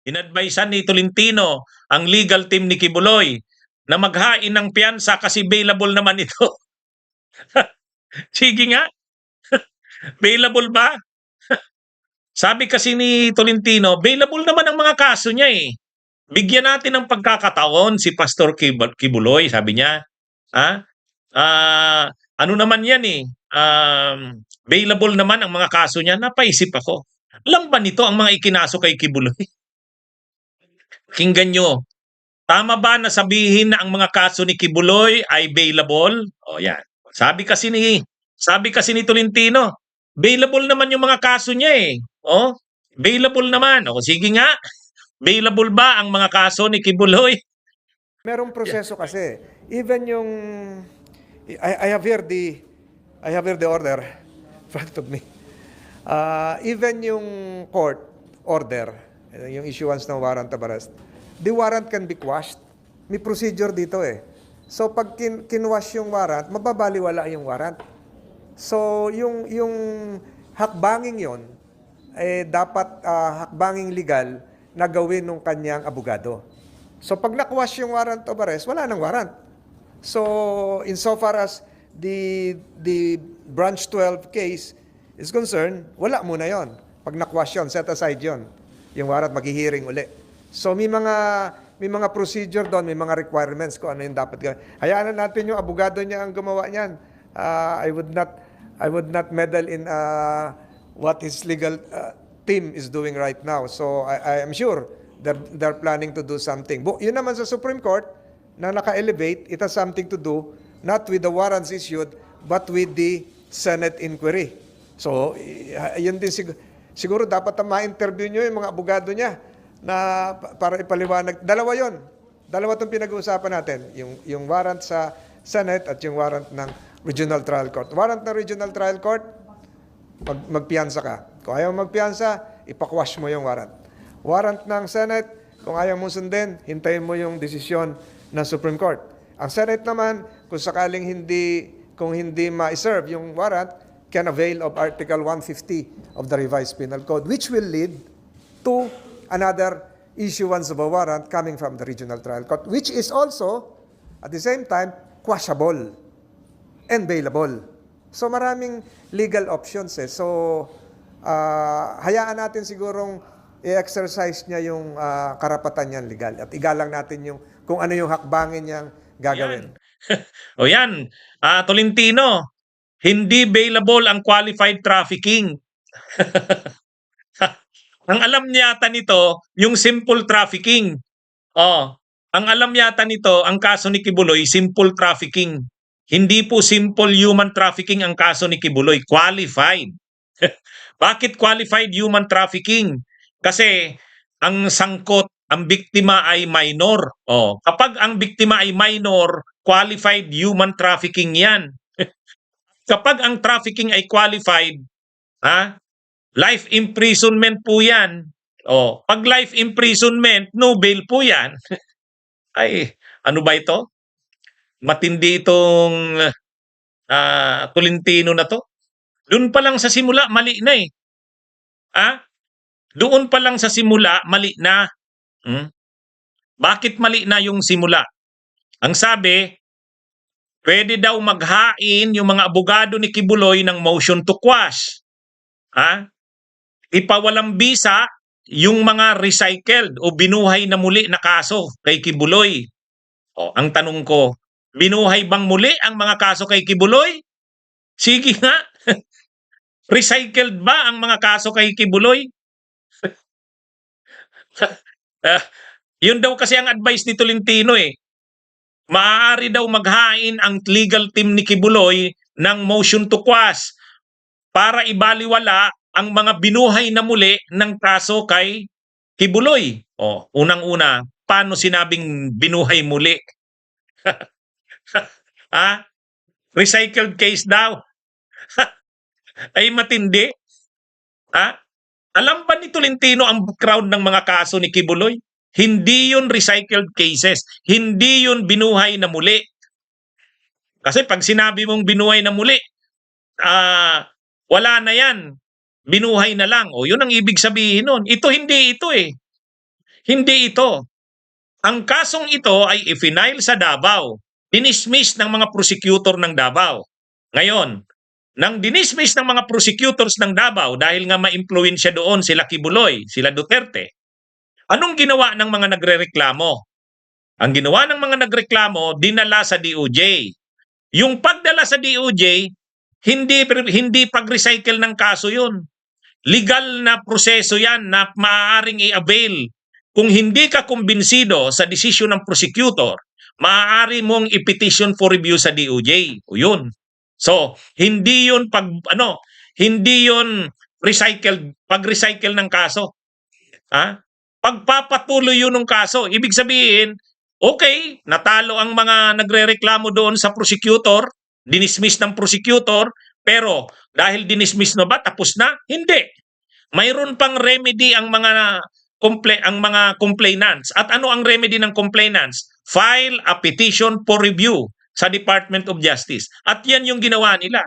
Inadvisean ni Tolentino ang legal team ni Kibuloy na maghain ng piyansa kasi available naman ito. Sige nga, available ba? Sabi kasi ni Tolentino, available naman ang mga kaso niya eh. Bigyan natin ng pagkakataon si Pastor Kibuloy, sabi niya. Ha? Ano naman yan eh. Available naman ang mga kaso niya. Napaisip ako. Alam ba nito ang mga ikinaso kay Kibuloy? Kinggan nyo. Tama ba na sabihin na ang mga kaso ni Kibuloy ay available? O yan. Sabi kasi ni Tolentino, available naman yung mga kaso niya eh. Oh, available naman. O sige nga. Available ba ang mga kaso ni Kibuloy? Merong proseso kasi. Even yung I have here the order in front of me. Even yung court order, yung issuance ng warrant of arrest, the warrant can be quashed. May procedure dito eh. So pag kinwash yung warrant, mababaliwala yung warrant. So yung hakbanging yon dapat hakbanging legal na gawin ng kanyang abogado. So pag nakwash yung warrant of arrest, wala nang warrant. So insofar as the branch 12 case is concerned, wala muna yon. Pag nakwash yon, set aside yon. Yung warrant maghihiring uli. So may mga procedure doon, may mga requirements kung ano yung dapat gawin. Hayaan na natin yung abogado niya ang gumawa niyan. I would not meddle in what his legal team is doing right now. So I am sure they're planning to do something. Yun naman sa Supreme Court na naka-elevate, it has something to do not with the warrants issued but with the Senate inquiry. So yun din siguro dapat ma-interview nyo yung mga abogado niya na para ipaliwanag. Dalawa yon. Dalawa itong pinag-uusapan natin. Yung warrant sa Senate at yung warrant ng Regional Trial Court. Warrant ng Regional Trial Court, magpiyansa ka. Kung ayaw magpiyansa, ipakwash mo yung warrant. Warrant ng Senate, kung ayaw mo sundin, hintayin mo yung desisyon ng Supreme Court. Ang Senate naman, kung sakaling kung hindi ma-serve yung warrant, can avail of Article 150 of the Revised Penal Code, which will lead to another issuance of a warrant coming from the Regional Trial Court, which is also, at the same time, quashable and bailable. So maraming legal options eh. So hayaan natin sigurong i-exercise niya yung karapatan niyang legal at igalang natin yung kung ano yung hakbangin niyang gagawin. O yan, Tolentino, hindi bailable ang qualified trafficking. Ang alam yata nito, yung simple trafficking. Ang alam yata nito, ang kaso ni Kibuloy, simple trafficking. Hindi po simple human trafficking ang kaso ni Kibuloy, qualified. Bakit qualified human trafficking? Kasi ang sangkot, ang biktima ay minor. Kapag ang biktima ay minor, qualified human trafficking yan. Kapag ang trafficking ay qualified, life imprisonment po yan. Pag life imprisonment, no bail po yan. Ay, ano ba ito? Matindi itong Tolentino na to. Doon pa lang sa simula, mali na eh. Doon pa lang sa simula, mali na. Bakit mali na yung simula? Ang sabi, pwede daw maghain yung mga abogado ni Kibuloy ng motion to quash. Ipawalang bisa yung mga recycled o binuhay na muli na kaso kay Kibuloy. Ang tanong ko, binuhay bang muli ang mga kaso kay Kibuloy? Sige nga. Recycled ba ang mga kaso kay Kibuloy? Yun daw kasi ang advice ni Tolentino eh. Maaari daw maghain ang legal team ni Kibuloy ng motion to quash para ibaliwala ang mga binuhay na muli ng kaso kay Kibuloy. Unang-una, paano sinabing binuhay muli? Recycled case daw. Ay matindi. Alam ba ni Tolentino ang background ng mga kaso ni Kibuloy? Hindi yun recycled cases. Hindi yun binuhay na muli. Kasi pag sinabi mong binuhay na muli, wala na yan. Binuhay na lang. Yun ang ibig sabihin nun. Ito hindi ito eh. Hindi ito. Ang kasong ito ay ifinail sa Davao. Dinismiss ng mga prosecutor ng Davao. Ngayon, nang dinismiss ng mga prosecutors ng Davao dahil nga ma-impluwensya doon sila Kibuloy, sila Duterte, anong ginawa ng mga nagrereklamo? Ang ginawa ng mga nagreklamo, dinala sa DOJ. Yung pagdala sa DOJ, hindi pag-recycle ng kaso yun. Legal na proseso yan na maaaring i-avail. Kung hindi ka kumbinsido sa desisyon ng prosecutor, maaari mong i-petition for review sa DOJ. O yun. So, hindi yun hindi yun pag-recycle ng kaso. Ha? Pagpapatuloy yun ng kaso. Ibig sabihin, okay, natalo ang mga nagrereklamo doon sa prosecutor, dinismiss ng prosecutor, pero dahil dinismiss na ba, tapos na? Hindi. Mayroon pang remedy ang mga complainants. At ano ang remedy ng complainants? File a petition for review sa Department of Justice. At yan yung ginawa nila.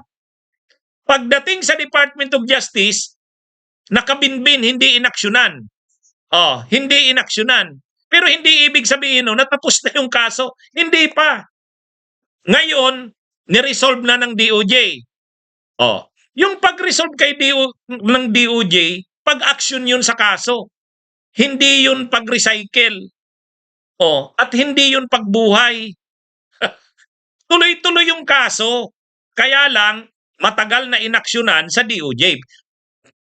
Pagdating sa Department of Justice, nakabinbin, hindi inaksyonan. Hindi inaksyonan. Pero hindi ibig sabihin natapos na yung kaso. Hindi pa. Ngayon, niresolve na ng DOJ. Yung pag-resolve ng DOJ, pag-action yun sa kaso. Hindi yun pag-recycle. At hindi yun pagbuhay. Tuloy-tuloy yung kaso. Kaya lang, matagal na inaksyonan sa DOJ.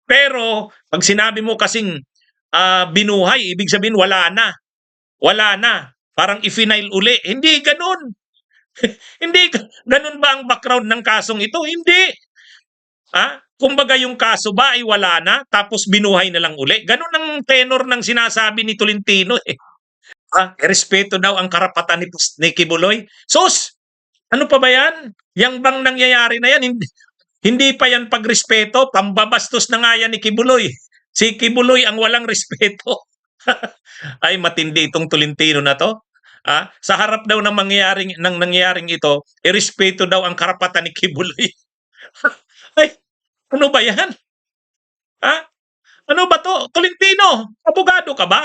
Pero, pag sinabi mo kasing binuhay, ibig sabihin wala na. Wala na. Parang i-final uli. Hindi ganun. Hindi ganun ba ang background ng kasong ito? Hindi. Kumbaga yung kaso ba ay wala na tapos binuhay na lang uli? Ganun ang tenor ng sinasabi ni Tolentino eh. Respeto daw ang karapatan ni Kibuloy. Sus! Ano pa ba yan? Yang bang nangyayari na yan? Hindi pa yan pagrespeto. Pambabastos na nga yan ni Kibuloy. Si Kibuloy ang walang respeto. Ay matindi itong Tolentino na to. Sa harap daw ng nangyayaring ito, irespeto daw ang karapatan ni Kibuloy. Ay, ano ba yan? Ano ba to? Tolentino, abogado ka ba?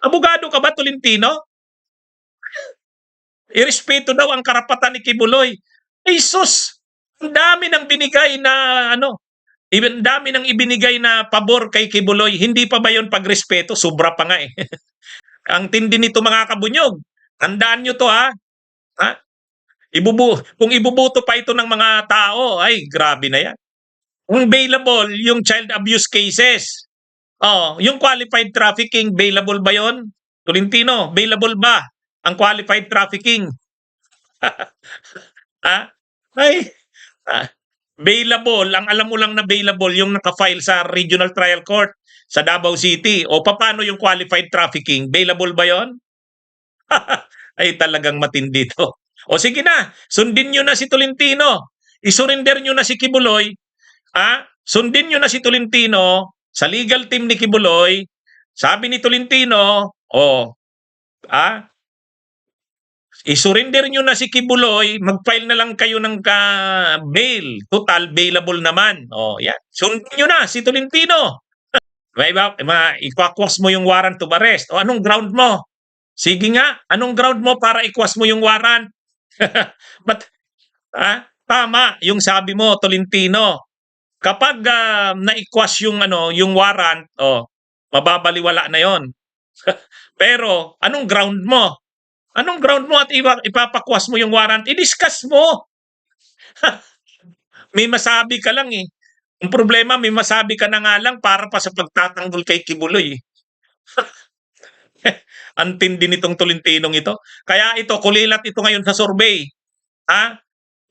Abogado ka ba, Tolentino? Irespeto daw ang karapatan ni Kibuloy. Ay sus! Ang dami ng binigay na ang dami ng ibinigay na pabor kay Kibuloy. Hindi pa ba yun pagrespeto? Sobra pa nga eh. Ang tindi nito mga kabunyog. Tandaan nyo to kung ibubuto pa ito ng mga tao, ay grabe na yan. Kung bailable yung child abuse cases, yung qualified trafficking, bailable ba yon? Tolentino, bailable ba ang qualified trafficking? Bailable, ang alam mo lang na bailable yung naka-file sa Regional Trial Court sa Davao City. O paano yung qualified trafficking? Bailable ba yon? Ay talagang matindi to. O sige na, sundin nyo na si Tolentino. Isurrender nyo na si Kibuloy. Sundin nyo na si Tolentino sa legal team ni Kibuloy. Sabi ni Tolentino, isurrender nyo na si Kibuloy, mag-file na lang kayo ng bail. Total, bailable naman. Yan. Sundin nyo na si Tolentino. Ikakwas mo yung warrant to arrest. Anong ground mo? Sige nga, anong ground mo para ikwas mo yung warrant? Tama yung sabi mo, Tolentino. Kapag naikwas yung warrant, mababaliwala na yon. Pero anong ground mo? Anong ground mo at ipapakwas mo yung warrant? I-discuss mo. May masabi ka lang eh. Ang problema, may masabi ka na nga lang para pa sa pagtatanggol kay Kibuloy. Ang tindi nitong Tolentinong ito. Kaya ito, kulilat ito ngayon sa survey.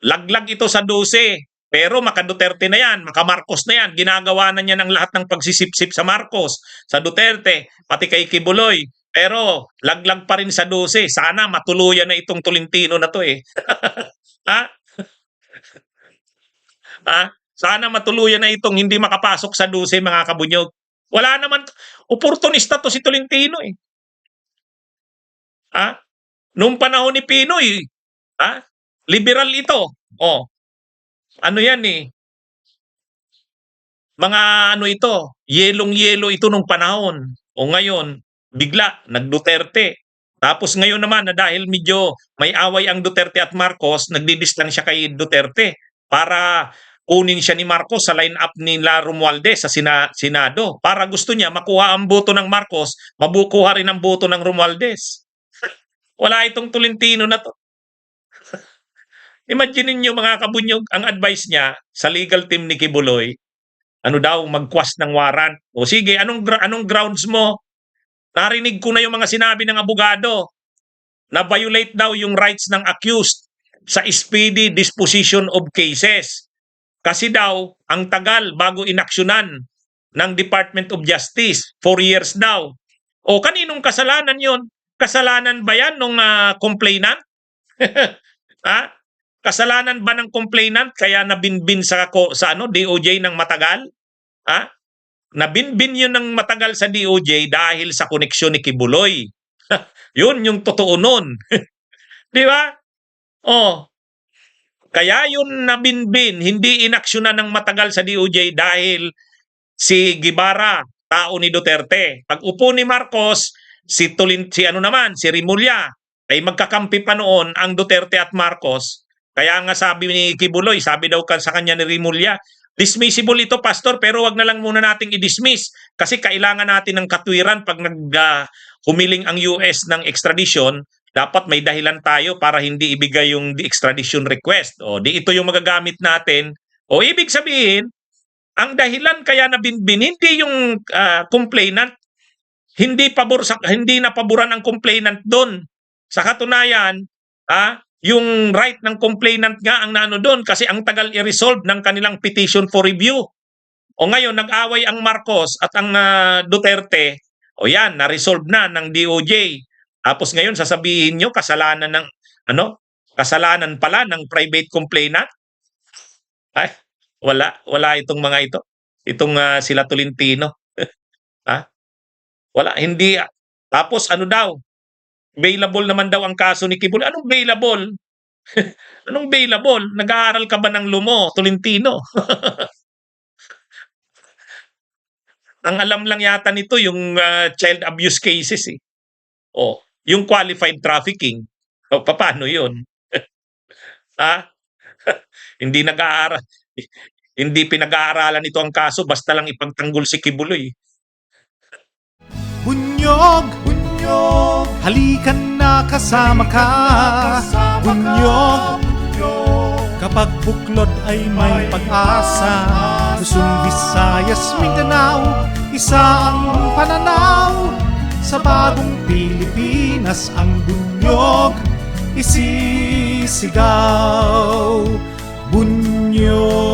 Laglag ito sa 12. Pero maka-Duterte na yan, maka-Marcos na yan. Ginagawa na niya ng lahat ng pagsisip-sip sa Marcos, sa Duterte, pati kay Kibuloy. Pero laglag pa rin sa 12. Sana matuluyan na itong Tolentino na to eh. Sana matuluyan na itong hindi makapasok sa 12 mga kabunyog. Wala naman, oportunista to si Tolentino eh. Noong panahon ni Pinoy, liberal ito. Ano yan eh. mga ano ito, yelong-yelo ito nung panahon. O ngayon, bigla, nag-Duterte. Tapos ngayon naman na dahil medyo may away ang Duterte at Marcos, nagdidistansya kay Duterte para kunin siya ni Marcos sa line-up nila Romualdez sa Senado. Para gusto niya makuha ang boto ng Marcos, mabukuha rin ang boto ng Romualdez. Wala itong Tolentino na to. Imagine niyo mga kabunyog, ang advice niya sa legal team ni Kibuloy, ano daw, magkwas ng warrant. O sige, anong grounds mo? Narinig ko na yung mga sinabi ng abogado na violate daw yung rights ng accused sa speedy disposition of cases. Kasi daw, ang tagal bago inaksyonan ng Department of Justice, 4 years daw. O kaninong kasalanan yon? Kasalanan ba yan nung complainant? Ha? Kasalanan ba ng complainant kaya nabinbin sa DOJ ng matagal? Ha? Nabinbin yun ng matagal sa DOJ dahil sa koneksyon ni Kibuloy. Yun yung totoo nun. Di ba? Oh. Kaya yun nabinbin, hindi inaksyonan ng matagal sa DOJ dahil si Guevara, tao ni Duterte. Pag upo ni Marcos, si Rimulya, ay magkakampi pa noon ang Duterte at Marcos. Kaya nga sabi ni Kibuloy, sabi daw sa kanya ni Rimulya, dismissible ito, Pastor, pero wag na lang muna nating i-dismiss kasi kailangan natin ng katwiran pag humiling ang US ng extradition, dapat may dahilan tayo para hindi ibigay yung extradition request. O di ito yung magagamit natin. O ibig sabihin, ang dahilan kaya nabinbin hindi yung complainant, hindi napaboran ang complainant doon. Sa katunayan, yung right ng complainant nga ang naano doon kasi ang tagal i-resolve ng kanilang petition for review. O ngayon, nag-away ang Marcos at ang Duterte. O yan, na-resolve na ng DOJ. Tapos ngayon, sasabihin nyo, kasalanan pala ng private complainant? Ay, wala itong mga ito. Itong sila Tolentino. Wala, hindi. Tapos ano daw, available naman daw ang kaso ni Kibuloy. Anong available? Anong available? Nag-aaral ka ba ng lumo, Tolentino? Ang alam lang yata nito yung child abuse cases eh. O, yung qualified trafficking. O, paano yun? Hindi nag-aaral. Hindi pinag-aaralan ito ang kaso basta lang ipagtanggol si Kibuloy. Bunyog, bunyog, halikan na kasama ka. Bunyog, kapag buklod ay may pag-asa. Luzon, Visayas, Mindanao, isa ang pananaw. Sa bagong Pilipinas ang bunyog isisigaw. Bunyog.